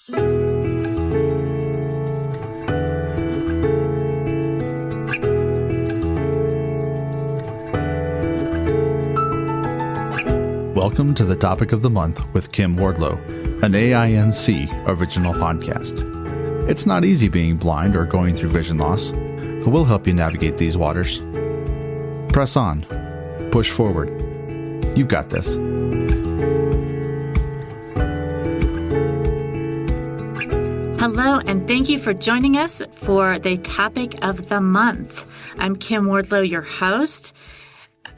Welcome to the Topic of the Month with Kim Wardlow, an AINC original podcast. It's not easy being blind or going through vision loss, but we'll help you navigate these waters. Press on. Push forward. You've got this. Hello, and thank you for joining us for the Topic of the Month. I'm Kim Wardlow, your host.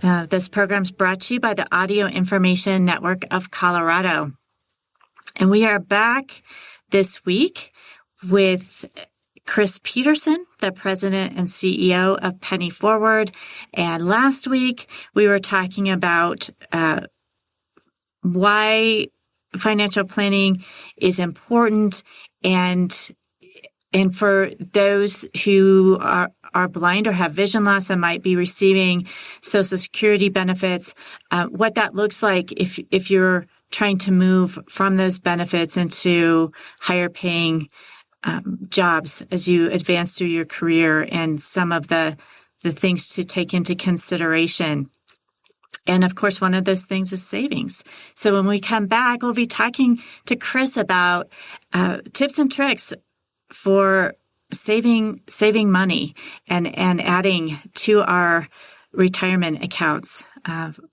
This program is brought to you by the Audio Information Network of Colorado. And we are back this week with Chris Peterson, the president and CEO of Penny Forward. And last week, we were talking about why financial planning is important and for those who are blind or have vision loss and might be receiving Social Security benefits, what that looks like if you're trying to move from those benefits into higher paying jobs as you advance through your career, and some of the things to take into consideration. And of course, one of those things is savings. So when we come back, we'll be talking to Chris about tips and tricks for saving money and adding to our retirement accounts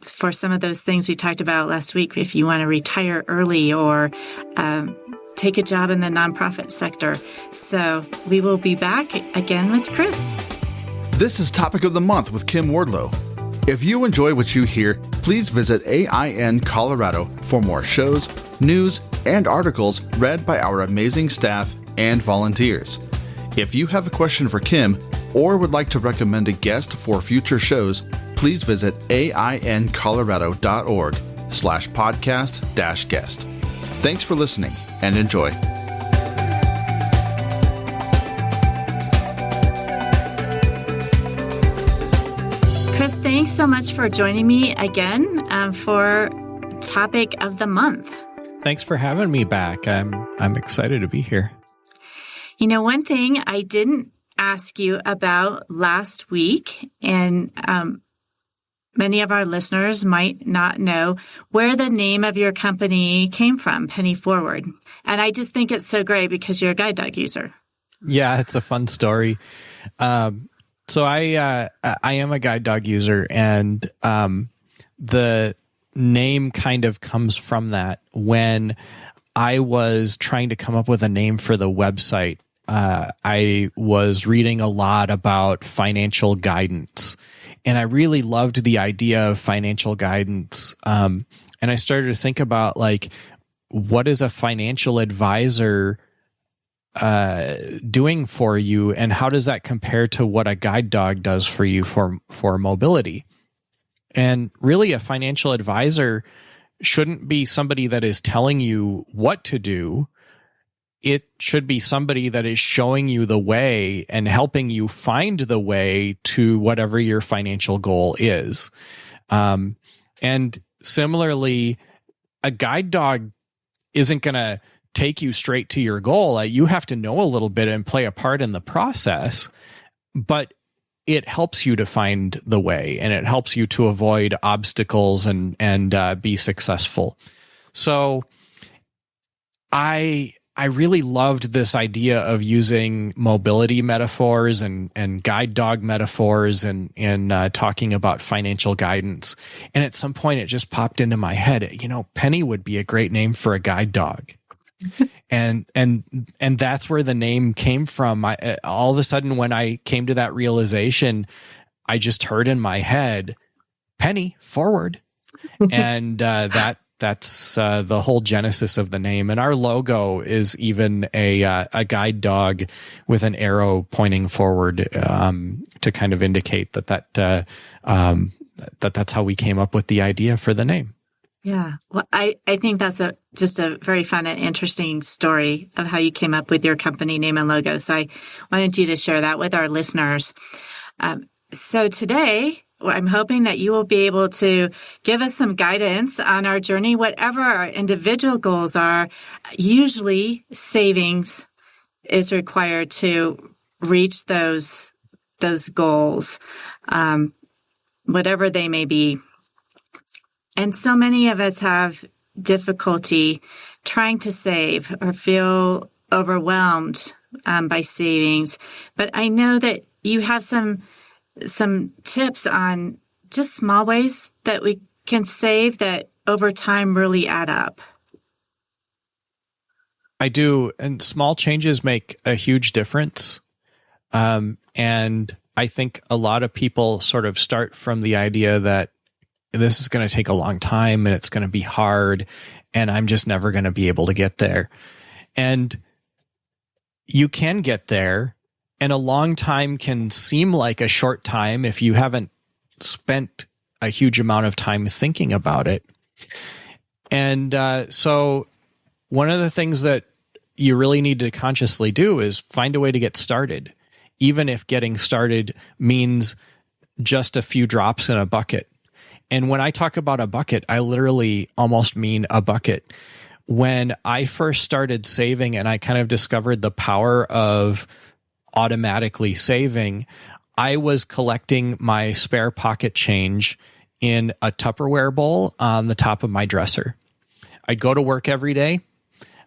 for some of those things we talked about last week. If you want to retire early or take a job in the nonprofit sector. So we will be back again with Chris. This is Topic of the Month with Kim Wardlow. If you enjoy what you hear, please visit AIN Colorado for more shows, news, and articles read by our amazing staff and volunteers. If you have a question for Kim or would like to recommend a guest for future shows, please visit aincolorado.org/podcast-guest. Thanks for listening and enjoy. Chris, thanks so much for joining me again for Topic of the Month. Thanks for having me back. I'm excited to be here. You know, one thing I didn't ask you about last week, and many of our listeners might not know where the name of your company came from, Penny Forward. And I just think it's so great because you're a guide dog user. Yeah, it's a fun story. So I am a guide dog user, and the name kind of comes from that. When I was trying to come up with a name for the website, I was reading a lot about financial guidance, and I really loved the idea of financial guidance. And I started to think about, like, what is a financial advisor doing for you, and how does that compare to what a guide dog does for you for mobility? And really, a financial advisor shouldn't be somebody that is telling you what to do. It should be somebody that is showing you the way and helping you find the way to whatever your financial goal is. And similarly, a guide dog isn't going to take you straight to your goal. You have to know a little bit and play a part in the process, but it helps you to find the way, and it helps you to avoid obstacles and be successful. So I really loved this idea of using mobility metaphors and guide dog metaphors and talking about financial guidance. And at some point, it just popped into my head, Penny would be a great name for a guide dog. And that's where the name came from. All of a sudden, when I came to that realization, I just heard in my head, Penny Forward. And that's the whole genesis of the name. And our logo is even a guide dog with an arrow pointing forward to kind of indicate that's how we came up with the idea for the name. Yeah. Well, I think that's just a very fun and interesting story of how you came up with your company name and logo. So I wanted you to share that with our listeners. So today I'm hoping that you will be able to give us some guidance on our journey, whatever our individual goals are. Usually savings is required to reach those goals, whatever they may be. And so many of us have difficulty trying to save or feel overwhelmed by savings. But I know that you have some tips on just small ways that we can save that over time really add up. I do, and small changes make a huge difference. And I think a lot of people sort of start from the idea that this is going to take a long time and it's going to be hard and I'm just never going to be able to get there. And you can get there, and a long time can seem like a short time if you haven't spent a huge amount of time thinking about it. And so one of the things that you really need to consciously do is find a way to get started, even if getting started means just a few drops in a bucket. And when I talk about a bucket, I literally almost mean a bucket. When I first started saving and I kind of discovered the power of automatically saving, I was collecting my spare pocket change in a Tupperware bowl on the top of my dresser. I'd go to work every day.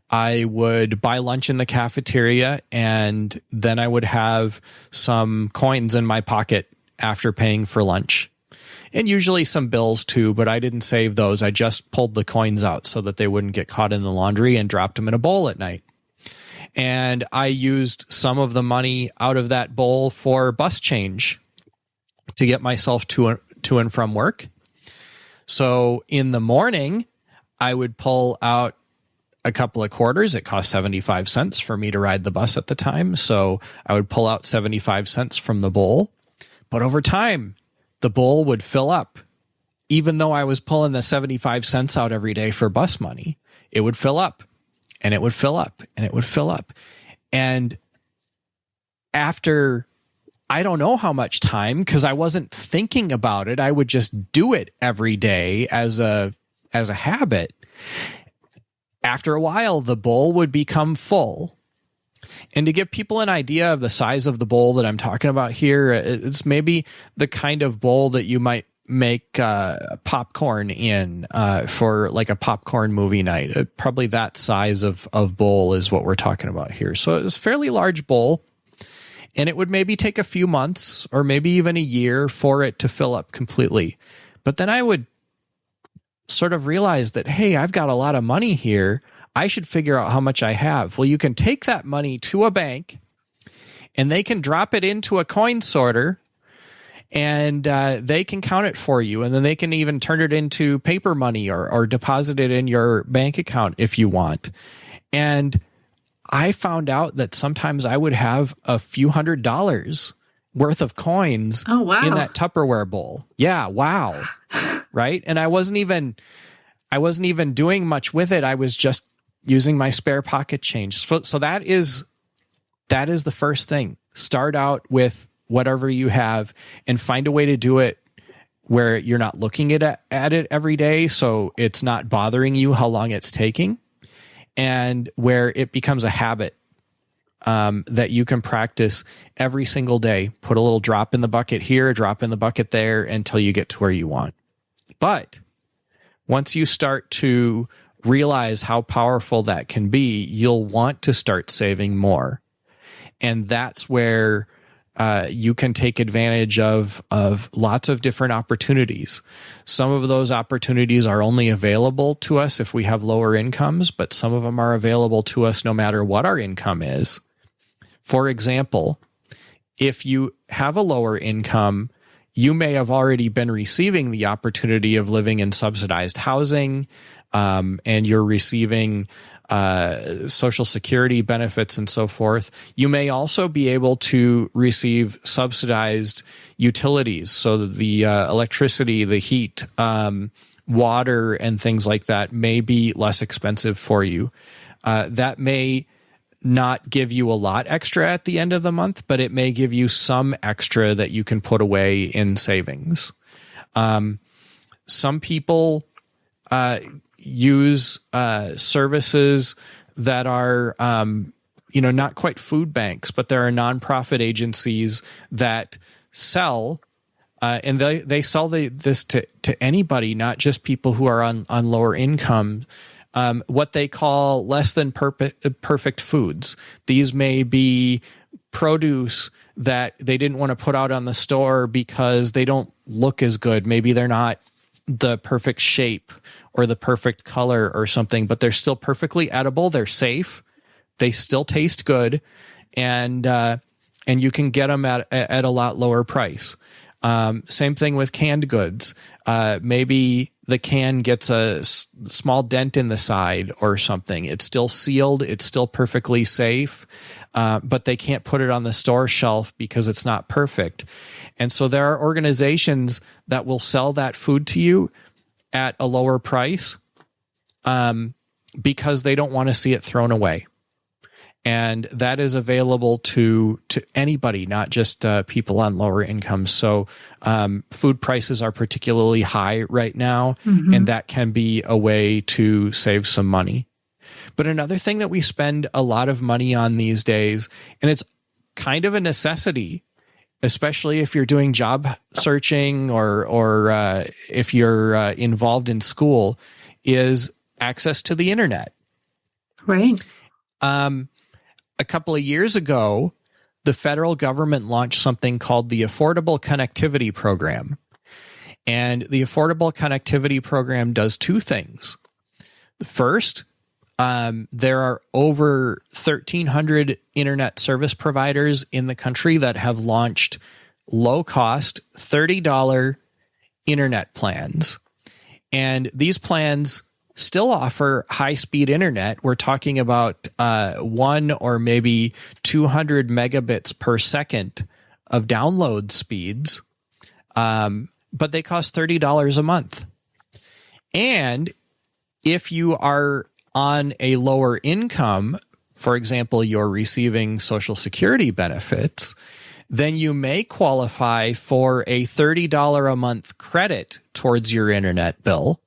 I would buy lunch in the cafeteria, and then I would have some coins in my pocket after paying for lunch. And usually some bills too, but I didn't save those. I just pulled the coins out so that they wouldn't get caught in the laundry and dropped them in a bowl at night. And I used some of the money out of that bowl for bus change to get myself to and from work. So in the morning, I would pull out a couple of quarters. It cost 75 cents for me to ride the bus at the time. So I would pull out 75 cents from the bowl. But over time, the bowl would fill up. Even though I was pulling the 75 cents out every day for bus money, it would fill up, and it would fill up, and it would fill up. And after, I don't know how much time, because I wasn't thinking about it, I would just do it every day as a habit. After a while, the bowl would become full. And to give people an idea of the size of the bowl that I'm talking about here, it's maybe the kind of bowl that you might make popcorn in for like a popcorn movie night. Probably that size of bowl is what we're talking about here. So it's a fairly large bowl, and it would maybe take a few months or maybe even a year for it to fill up completely. But then I would sort of realize that, hey, I've got a lot of money here. I should figure out how much I have. Well, you can take that money to a bank, and they can drop it into a coin sorter, and they can count it for you. And then they can even turn it into paper money or deposit it in your bank account if you want. And I found out that sometimes I would have a few $100s worth of coins in that Tupperware bowl. Yeah, wow. Right? And I wasn't even doing much with it. I was just using my spare pocket change. So that is the first thing. Start out with whatever you have and find a way to do it where you're not looking at it every day, so it's not bothering you how long it's taking, and where it becomes a habit that you can practice every single day. Put a little drop in the bucket here, a drop in the bucket there until you get to where you want. But once you start to realize how powerful that can be, you'll want to start saving more. And that's where you can take advantage of lots of different opportunities. Some of those opportunities are only available to us if we have lower incomes, but some of them are available to us no matter what our income is. For example, if you have a lower income, you may have already been receiving the opportunity of living in subsidized housing, and you're receiving Social Security benefits and so forth. You may also be able to receive subsidized utilities, so the electricity, the heat, water, and things like that may be less expensive for you. That may not give you a lot extra at the end of the month, but it may give you some extra that you can put away in savings. Some people use services that are, not quite food banks, but there are nonprofit agencies that sell, and they sell this to anybody, not just people who are on lower income. What they call less than perfect foods. These may be produce that they didn't want to put out on the store because they don't look as good. Maybe they're not the perfect shape or the perfect color or something, but they're still perfectly edible. They're safe. They still taste good, and you can get them at a lot lower price. Same thing with canned goods. Maybe the can gets a small dent in the side or something. It's still sealed. It's still perfectly safe, but they can't put it on the store shelf because it's not perfect. And so there are organizations that will sell that food to you at a lower price because they don't want to see it thrown away. And that is available to anybody, not just people on lower incomes. So food prices are particularly high right now, and that can be a way to save some money. But another thing that we spend a lot of money on these days, and it's kind of a necessity, especially if you're doing job searching or if you're involved in school, is access to the internet. Right. A couple of years ago, the federal government launched something called the Affordable Connectivity Program. And the Affordable Connectivity Program does two things. First, there are over 1,300 internet service providers in the country that have launched low-cost $30 internet plans. And these plans still offer high-speed internet. We're talking about 1 or maybe 200 megabits per second of download speeds, but they cost $30 a month. And if you are on a lower income, for example, you're receiving Social Security benefits, then you may qualify for a $30 a month credit towards your internet bill.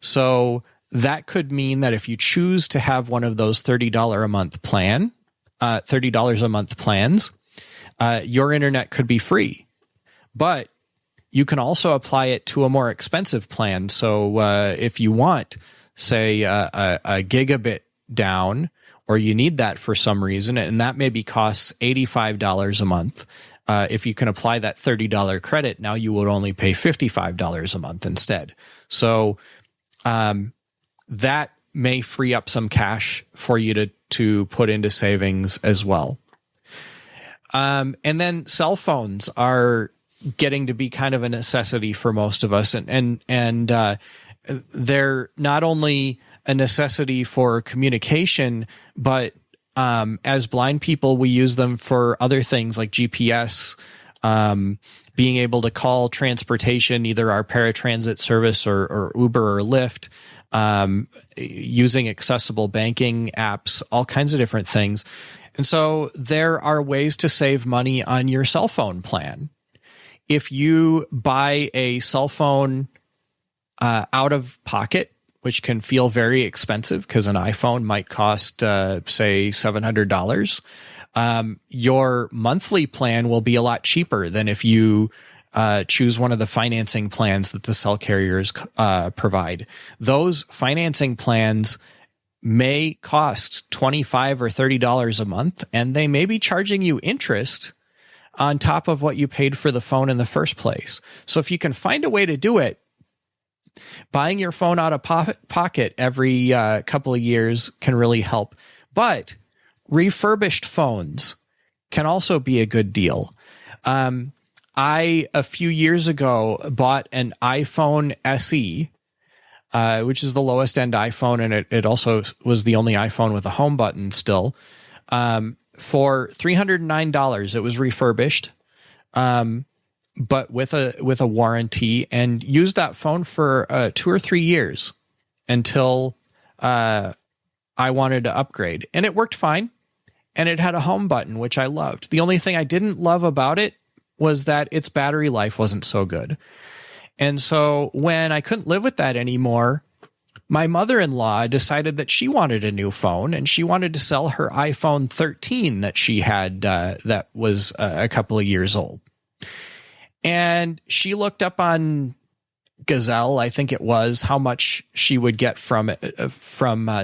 So that could mean that if you choose to have one of those $30 a month plans, your internet could be free. But you can also apply it to a more expensive plan. So if you want, say, a gigabit down, or you need that for some reason, and that maybe costs $85 a month. If you can apply that $30 credit, now you would only pay $55 a month instead. So that may free up some cash for you to put into savings as well. And then cell phones are getting to be kind of a necessity for most of us, and they're not only a necessity for communication, but as blind people, we use them for other things like GPS, being able to call transportation, either our paratransit service or Uber or Lyft, using accessible banking apps, all kinds of different things. And so there are ways to save money on your cell phone plan. If you buy a cell phone out of pocket, which can feel very expensive because an iPhone might cost, say, $700, your monthly plan will be a lot cheaper than if you choose one of the financing plans that the cell carriers provide. Those financing plans may cost $25 or $30 a month, and they may be charging you interest on top of what you paid for the phone in the first place. So if you can find a way to do it, buying your phone out of pocket every couple of years can really help. But refurbished phones can also be a good deal. I, a few years ago, bought an iPhone SE, which is the lowest end iPhone, and it also was the only iPhone with a home button still, for $309. It was refurbished, but with a warranty, and used that phone for 2 or 3 years until I wanted to upgrade. And it worked fine, and it had a home button, which I loved. The only thing I didn't love about it was that its battery life wasn't so good. And so when I couldn't live with that anymore, my mother-in-law decided that she wanted a new phone, and she wanted to sell her iPhone 13 that she had that was a couple of years old. And she looked up on Gazelle, I think it was, how much she would get from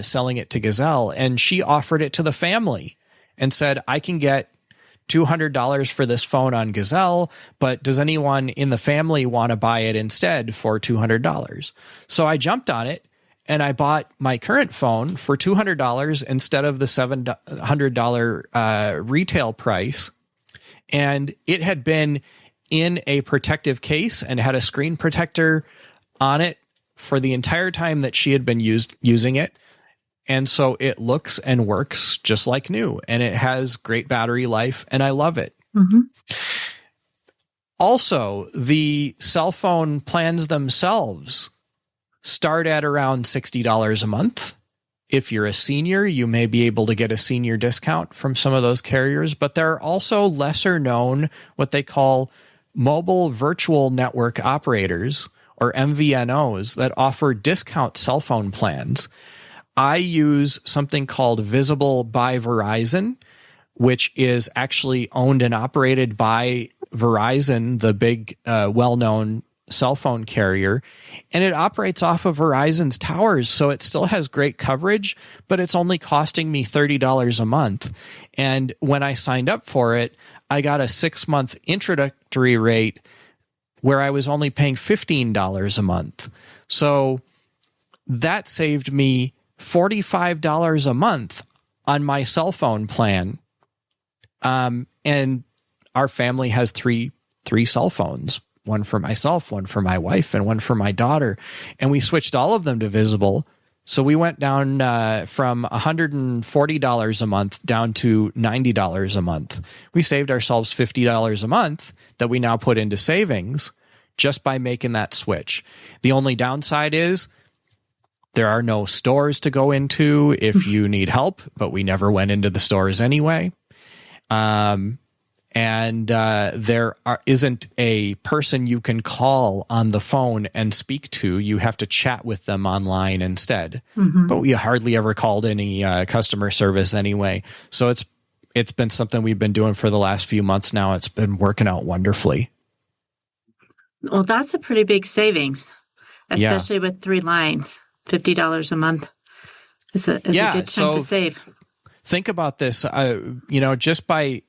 selling it to Gazelle. And she offered it to the family and said, I can get $200 for this phone on Gazelle, but does anyone in the family want to buy it instead for $200? So I jumped on it and I bought my current phone for $200 instead of the $700 retail price. And it had been in a protective case and had a screen protector on it for the entire time that she had been using it. And so it looks and works just like new, and it has great battery life, and I love it. Mm-hmm. Also, the cell phone plans themselves start at around $60 a month. If you're a senior, you may be able to get a senior discount from some of those carriers, but there are also lesser known, what they call mobile virtual network operators, or MVNOs, that offer discount cell phone plans. I use something called Visible by Verizon, which is actually owned and operated by Verizon, the big, well-known cell phone carrier, and it operates off of Verizon's towers, so it still has great coverage, but it's only costing me $30 a month. And when I signed up for it, I got a 6-month introductory rate where I was only paying $15 a month. So that saved me $45 a month on my cell phone plan. And our family has three cell phones, one for myself, one for my wife, and one for my daughter. And we switched all of them to Visible. So we went down from $140 a month down to $90 a month. We saved ourselves $50 a month that we now put into savings just by making that switch. The only downside is there are no stores to go into if you need help, but we never went into the stores anyway. And there isn't a person you can call on the phone and speak to. You have to chat with them online instead. Mm-hmm. But we hardly ever called any customer service anyway. So it's been something we've been doing for the last few months now. It's been working out wonderfully. Well, that's a pretty big savings, especially with 3 lines. $50 a month is a good chunk to save. Think about this. Just by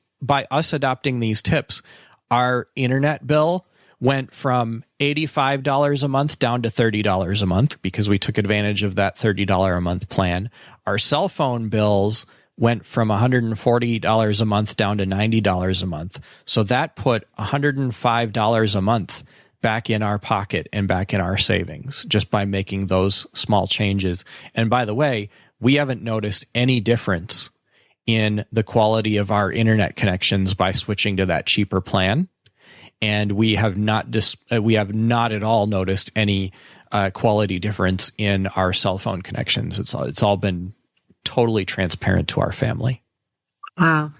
us adopting these tips, our internet bill went from $85 a month down to $30 a month because we took advantage of that $30 a month plan. Our cell phone bills went from $140 a month down to $90 a month. So that put $105 a month back in our pocket and back in our savings just by making those small changes. And by the way, we haven't noticed any difference in the quality of our internet connections by switching to that cheaper plan. And we have not at all noticed any quality difference in our cell phone connections. It's all been totally transparent to our family. Wow.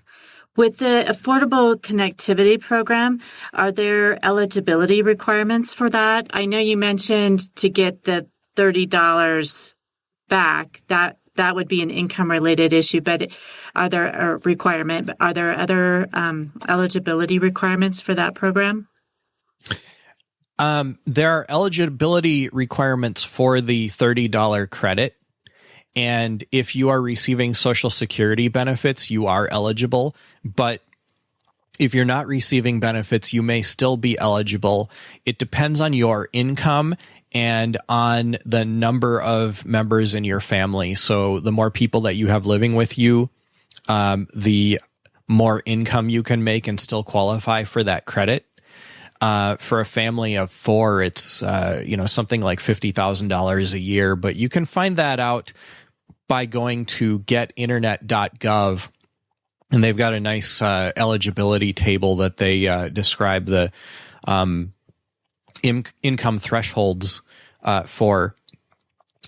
With the Affordable Connectivity Program, are there eligibility requirements for that? I know you mentioned to get the $30 back, that would be an income-related issue, but are there other eligibility requirements for that program? There are eligibility requirements for the $30 credit. And if you are receiving Social Security benefits, you are eligible. But if you're not receiving benefits, you may still be eligible. It depends on your income and on the number of members in your family. So the more people that you have living with you, the more income you can make and still qualify for that credit. For a family of 4, it's something like $50,000 a year. But you can find that out by going to getinternet.gov, and they've got a nice eligibility table that they describe the income thresholds for.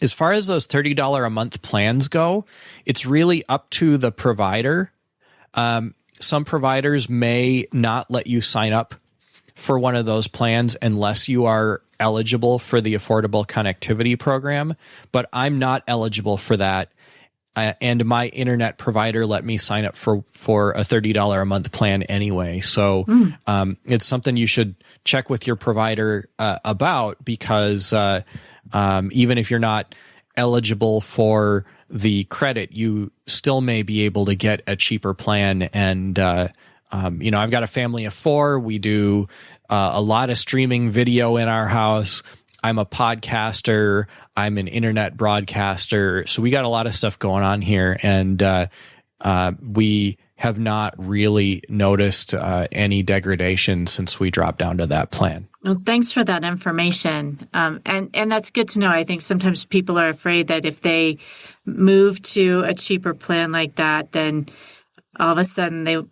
As far as those $30 a month plans go, it's really up to the provider. Some providers may not let you sign up for one of those plans unless you are eligible for the Affordable Connectivity Program, but I'm not eligible for that. And my internet provider let me sign up for a $30 a month plan anyway. So it's something you should check with your provider about, because even if you're not eligible for the credit, you still may be able to get a cheaper plan. And I've got a family of 4. We do a lot of streaming video in our house. I'm a podcaster. I'm an internet broadcaster. So we got a lot of stuff going on here, and we have not really noticed any degradation since we dropped down to that plan. Well, thanks for that information. And that's good to know. I think sometimes people are afraid that if they move to a cheaper plan like that, then all of a sudden they'll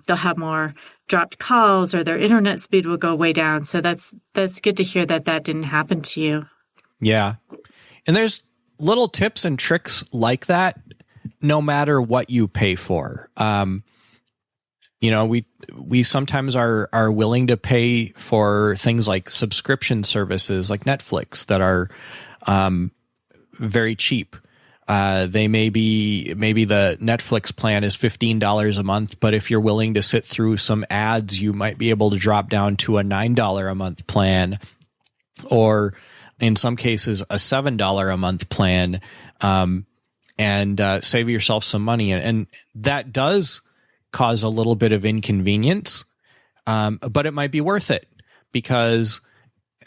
have more dropped calls, or their internet speed will go way down. So that's good to hear that didn't happen to you. Yeah. And there's little tips and tricks like that, no matter what you pay for. We sometimes are willing to pay for things like subscription services like Netflix that are very cheap. They maybe the Netflix plan is $15 a month, but if you're willing to sit through some ads, you might be able to drop down to a $9 a month plan, or in some cases a $7 a month plan, and save yourself some money. And that does cause a little bit of inconvenience, but it might be worth it, because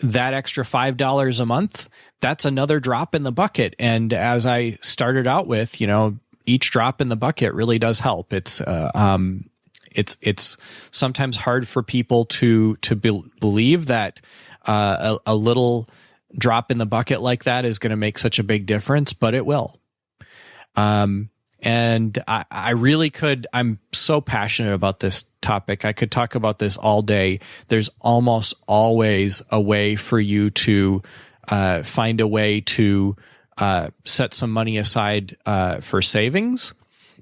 that extra $5 a month, that's another drop in the bucket. And as I started out with, each drop in the bucket really does help. It's sometimes hard for people to believe that a little drop in the bucket like that is going to make such a big difference, but it will. And I really could, I'm so passionate about this topic. I could talk about this all day. There's almost always a way for you to find a way to set some money aside for savings,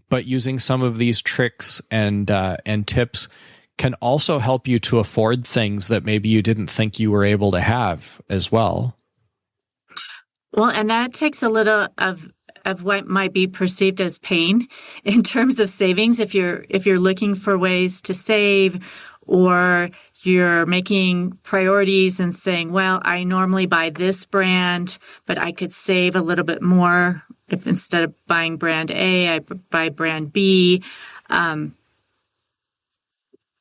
but using some of these tricks and tips can also help you to afford things that maybe you didn't think you were able to have as well. Well, and that takes a little of what might be perceived as pain in terms of savings. If you're looking for ways to save, or you're making priorities and saying, well, I normally buy this brand, but I could save a little bit more if instead of buying brand A, I buy brand B.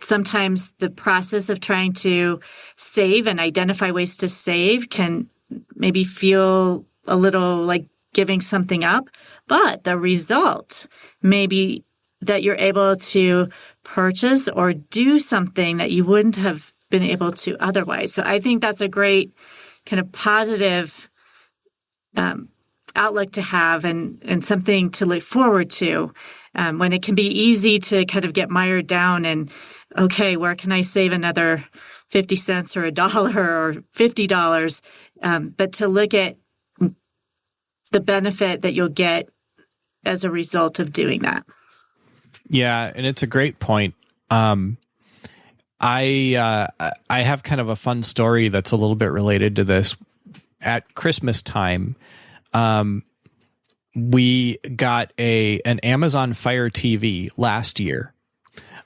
Sometimes the process of trying to save and identify ways to save can maybe feel a little like giving something up, but the result may be that you're able to purchase or do something that you wouldn't have been able to otherwise. So I think that's a great kind of positive outlook to have, and something to look forward to when it can be easy to kind of get mired down and, okay, where can I save another 50 cents or $1 or $50? But to look at the benefit that you'll get as a result of doing that. Yeah, and it's a great point. I have kind of a fun story that's a little bit related to this. At Christmas time, we got an Amazon Fire TV last year.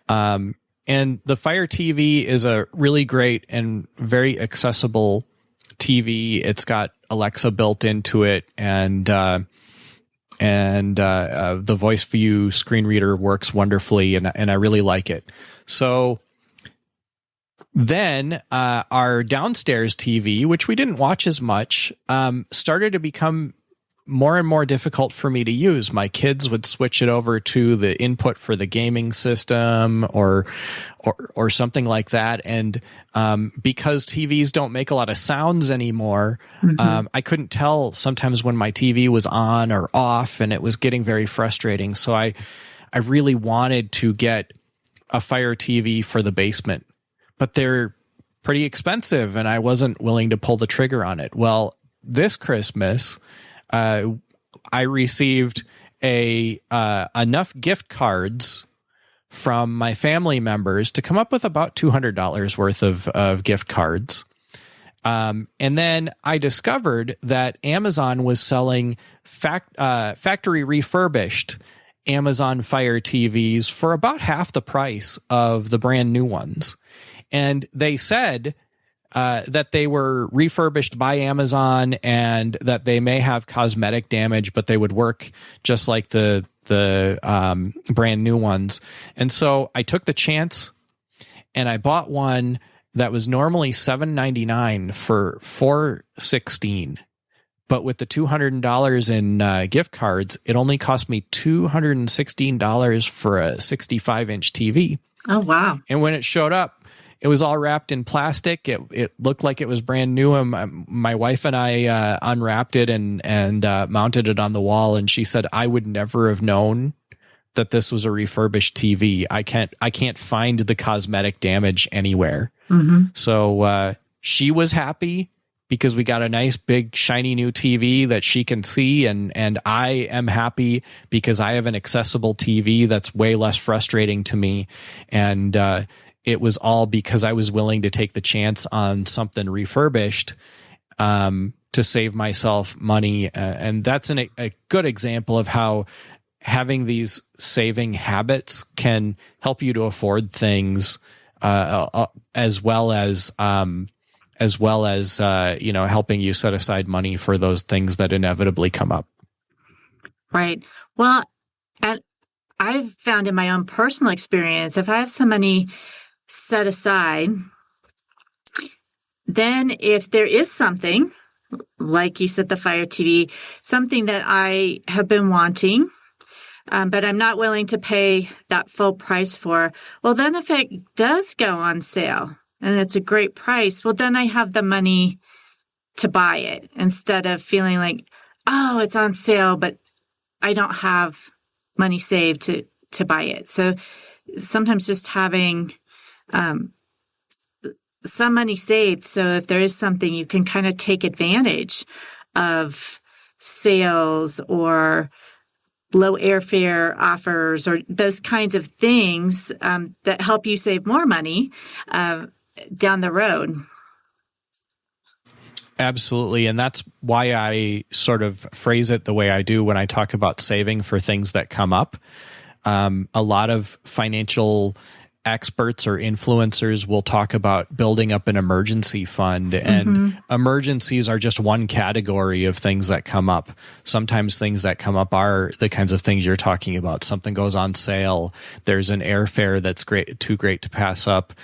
And the Fire TV is a really great and very accessible TV. It's got Alexa built into it, and the Voice View screen reader works wonderfully, and I really like it. So then our downstairs TV, which we didn't watch as much, started to become more and more difficult for me to use. My kids would switch it over to the input for the gaming system or something like that. And because TVs don't make a lot of sounds anymore, I couldn't tell sometimes when my TV was on or off, and it was getting very frustrating. So I really wanted to get a Fire TV for the basement, but they're pretty expensive, and I wasn't willing to pull the trigger on it. Well, this Christmas, I received enough gift cards from my family members to come up with about $200 worth of gift cards. And then I discovered that Amazon was selling factory refurbished Amazon Fire TVs for about half the price of the brand new ones. And they said that they were refurbished by Amazon and that they may have cosmetic damage, but they would work just like the brand new ones. And so I took the chance and I bought one that was normally $7.99 for $4.16. But with the $200 in gift cards, it only cost me $216 for a 65-inch TV. Oh, wow. And when it showed up, it was all wrapped in plastic. It looked like it was brand new. And my wife and I unwrapped it and mounted it on the wall. And she said, I would never have known that this was a refurbished TV. I can't find the cosmetic damage anywhere. Mm-hmm. So she was happy because we got a nice big shiny new TV that she can see, and I am happy because I have an accessible TV that's way less frustrating to me. And it was all because I was willing to take the chance on something refurbished to save myself money. And that's a good example of how having these saving habits can help you to afford things as well as helping you set aside money for those things that inevitably come up. Right. Well, and I've found in my own personal experience, if I have some money set aside, then if there is something, like you said, the Fire TV, something that I have been wanting, but I'm not willing to pay that full price for, well, then if it does go on sale, and it's a great price, well, then I have the money to buy it instead of feeling like, oh, it's on sale, but I don't have money saved to buy it. So sometimes just having some money saved, so if there is something, you can kind of take advantage of sales or low airfare offers or those kinds of things that help you save more money down the road. Absolutely. And that's why I sort of phrase it the way I do when I talk about saving for things that come up. A lot of financial experts or influencers will talk about building up an emergency fund, and emergencies are just one category of things that come up. Sometimes things that come up are the kinds of things you're talking about. Something goes on sale. There's an airfare that's too great to pass up.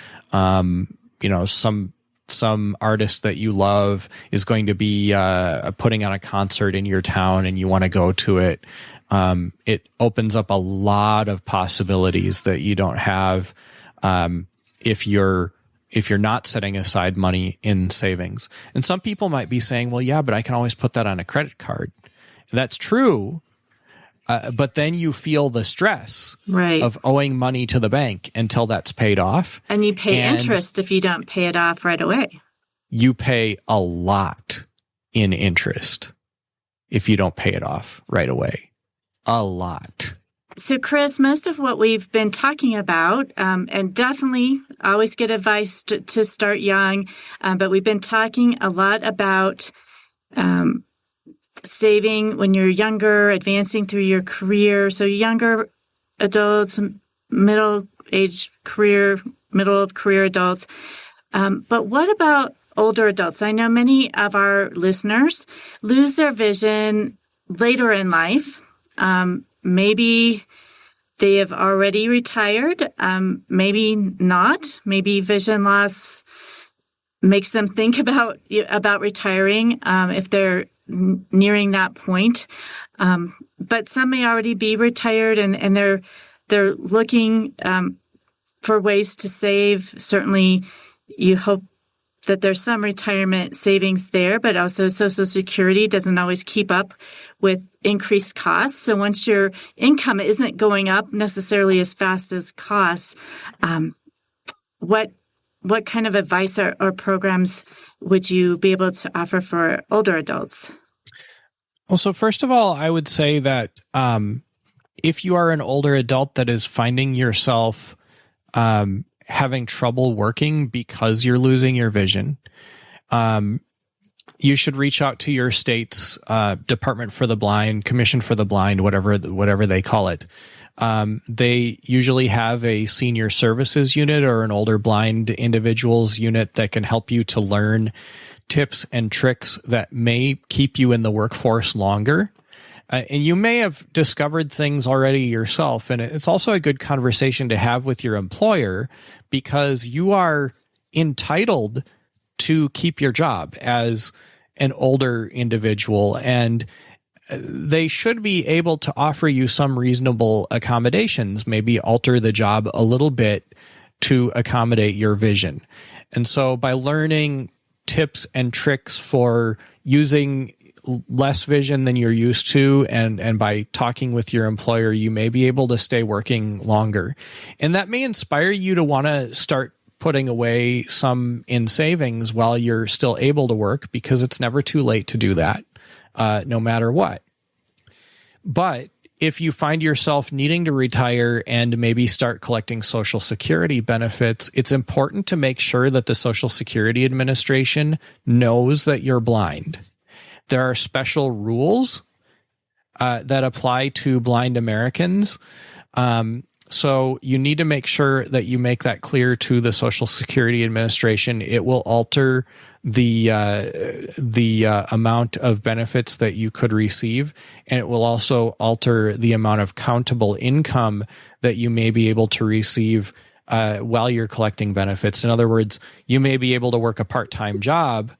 Some artist that you love is going to be putting on a concert in your town and you want to go to it. It opens up a lot of possibilities that you don't have if you're not setting aside money in savings. And some people might be saying, well, yeah, but I can always put that on a credit card. That's true. But then you feel the stress of owing money to the bank until that's paid off. And you pay interest if you don't pay it off right away. You pay a lot in interest if you don't pay it off right away. A lot. So, Chris, most of what we've been talking about, and definitely always good advice to start young, but we've been talking a lot about saving when you're younger, advancing through your career. So younger adults, middle of career adults. But what about older adults? I know many of our listeners lose their vision later in life. Maybe they have already retired. Maybe not. Maybe vision loss makes them think about retiring if they're nearing that point. But some may already be retired and they're looking for ways to save. Certainly, you hope that there's some retirement savings there, but also Social Security doesn't always keep up with increased costs. So once your income isn't going up necessarily as fast as costs, what kind of advice or programs would you be able to offer for older adults? Well, so first of all, I would say that if you are an older adult that is finding yourself having trouble working because you're losing your vision, you should reach out to your state's Department for the Blind, Commission for the Blind, whatever they call it. They usually have a senior services unit or an older blind individuals unit that can help you to learn tips and tricks that may keep you in the workforce longer. And you may have discovered things already yourself. And it's also a good conversation to have with your employer, because you are entitled to keep your job as an older individual, and they should be able to offer you some reasonable accommodations, maybe alter the job a little bit to accommodate your vision. And so by learning tips and tricks for using less vision than you're used to, and by talking with your employer, you may be able to stay working longer. And that may inspire you to want to start putting away some in savings while you're still able to work, because it's never too late to do that, no matter what. But if you find yourself needing to retire and maybe start collecting Social Security benefits, it's important to make sure that the Social Security Administration knows that you're blind. There are special rules that apply to blind Americans. So you need to make sure that you make that clear to the Social Security Administration. It will alter the amount of benefits that you could receive, and it will also alter the amount of countable income that you may be able to receive while you're collecting benefits. In other words, you may be able to work a part-time job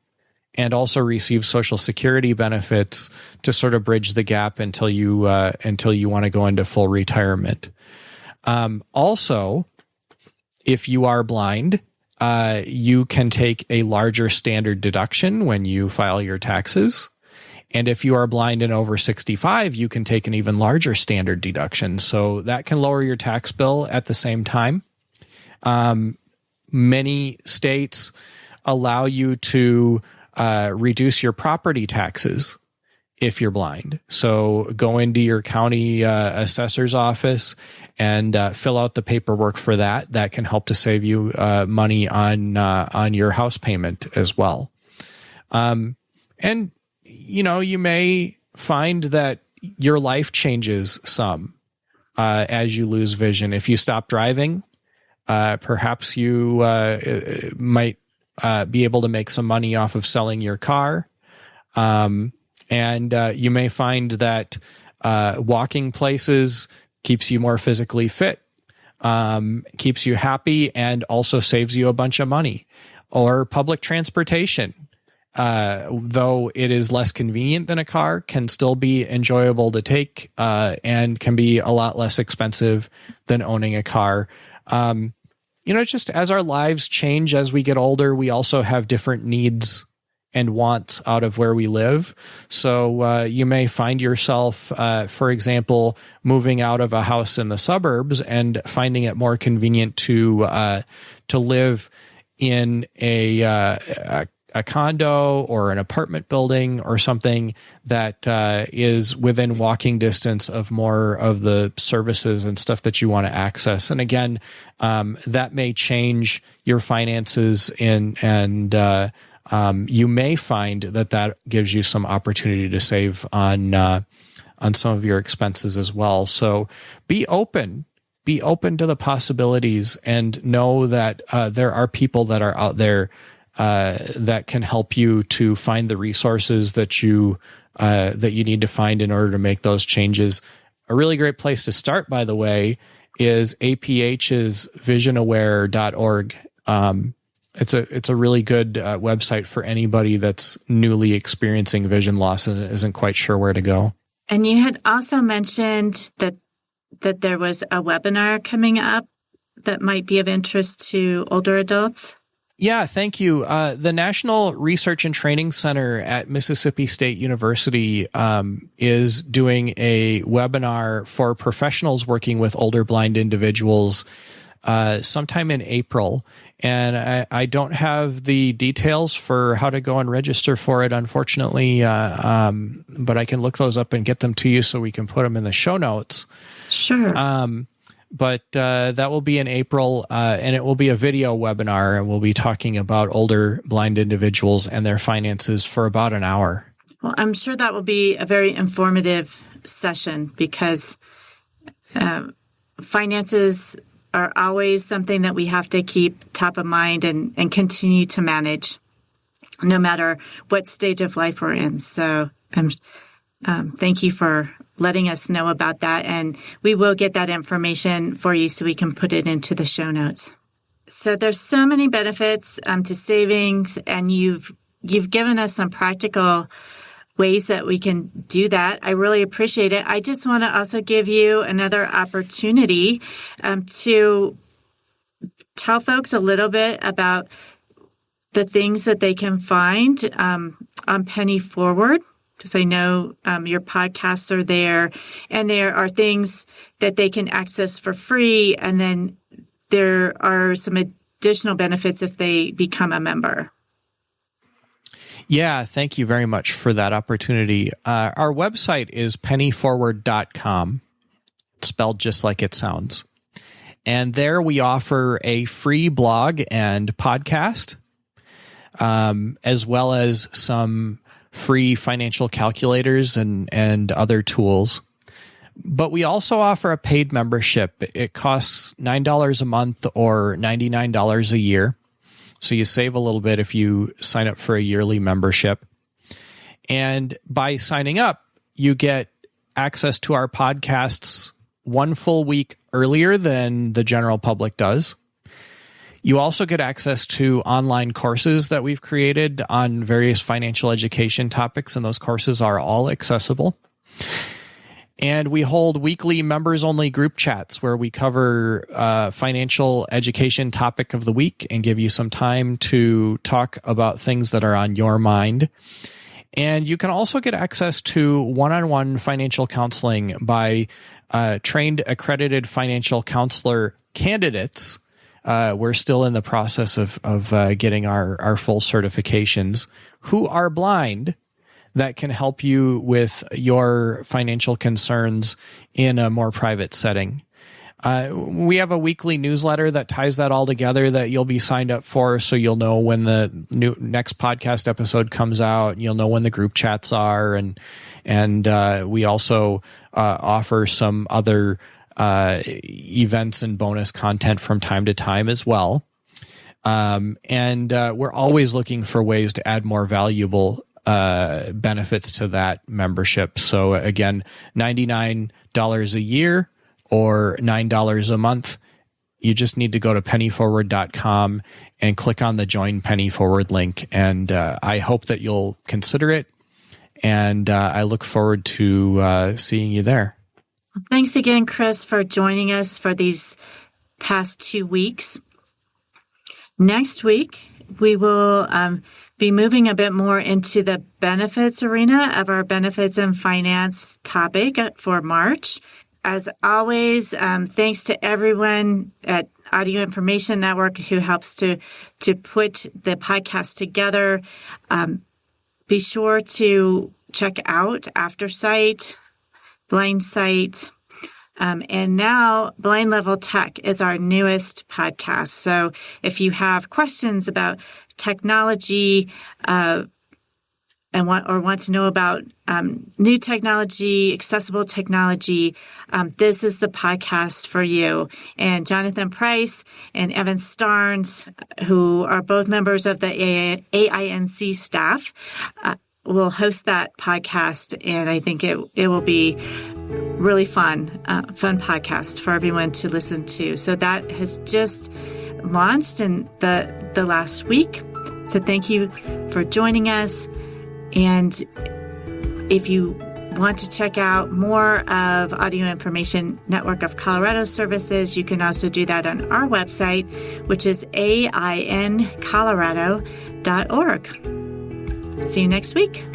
and also receive Social Security benefits to sort of bridge the gap until you want to go into full retirement. Also, if you are blind, you can take a larger standard deduction when you file your taxes. And if you are blind and over 65, you can take an even larger standard deduction. So that can lower your tax bill at the same time. Many states allow you to reduce your property taxes if you're blind. So go into your county assessor's office and fill out the paperwork for that. That can help to save you money on your house payment as well. And you may find that your life changes some as you lose vision. If you stop driving, perhaps you might be able to make some money off of selling your car. And you may find that walking places keeps you more physically fit, keeps you happy, and also saves you a bunch of money. Or public transportation, though it is less convenient than a car, can still be enjoyable to take and can be a lot less expensive than owning a car. Just as our lives change as we get older, we also have different needs and wants out of where we live. So you may find yourself, for example, moving out of a house in the suburbs and finding it more convenient to live in a condo or an apartment building or something that is within walking distance of more of the services and stuff that you want to access. And again, that may change your finances and you may find that gives you some opportunity to save on some of your expenses as well. So be open to the possibilities, and know that there are people that are out there that can help you to find the resources that you need to find in order to make those changes. A really great place to start, by the way, is APH's visionaware.org. It's a really good website for anybody that's newly experiencing vision loss and isn't quite sure where to go. And you had also mentioned that there was a webinar coming up that might be of interest to older adults. Yeah, thank you. The National Research and Training Center at Mississippi State University is doing a webinar for professionals working with older blind individuals sometime in April. And I don't have the details for how to go and register for it, unfortunately, but I can look those up and get them to you so we can put them in the show notes. Sure. but that will be in April, and it will be a video webinar, and we'll be talking about older blind individuals and their finances for about an hour. Well, I'm sure that will be a very informative session because finances are always something that we have to keep top of mind and continue to manage no matter what stage of life we're in. So thank you for letting us know about that. And we will get that information for you so we can put it into the show notes. So there's so many benefits to savings, and you've given us some practical ways that we can do that. I really appreciate it. I just want to also give you another opportunity to tell folks a little bit about the things that they can find on Penny Forward, because I know your podcasts are there, and there are things that they can access for free, and then there are some additional benefits if they become a member. Yeah, thank you very much for that opportunity. Our website is pennyforward.com, spelled just like it sounds. And there we offer a free blog and podcast, as well as some free financial calculators and other tools. But we also offer a paid membership. It costs $9 a month or $99 a year. So you save a little bit if you sign up for a yearly membership. And by signing up, you get access to our podcasts 1 full week earlier than the general public does. You also get access to online courses that we've created on various financial education topics, and those courses are all accessible. And we hold weekly members-only group chats where we cover financial education topic of the week and give you some time to talk about things that are on your mind. And you can also get access to one-on-one financial counseling by trained accredited financial counselor candidates. We're still in the process of getting our full certifications, who are blind, that can help you with your financial concerns in a more private setting. We have a weekly newsletter that ties that all together that you'll be signed up for, so you'll know when the next podcast episode comes out. You'll know when the group chats are, and we also offer some other events and bonus content from time to time as well. And we're always looking for ways to add more valuable benefits to that membership. So again, $99 a year or $9 a month. You just need to go to pennyforward.com and click on the Join Penny Forward link. And I hope that you'll consider it. And I look forward to seeing you there. Thanks again, Chris, for joining us for these past 2 weeks. Next week, we will be moving a bit more into the benefits arena of our benefits and finance topic for March. As always, thanks to everyone at Audio Information Network who helps to put the podcast together. Be sure to check out AfterSight, BlindSight, and now Blind Level Tech is our newest podcast. So if you have questions about technology and want to know about new technology, accessible technology, this is the podcast for you. And Jonathan Price and Evan Starnes, who are both members of the AINC staff, will host that podcast, and I think it will be really fun podcast for everyone to listen to. So that has just launched in the last week. So thank you for joining us. And if you want to check out more of Audio Information Network of Colorado services, you can also do that on our website, which is aincolorado.org. See you next week.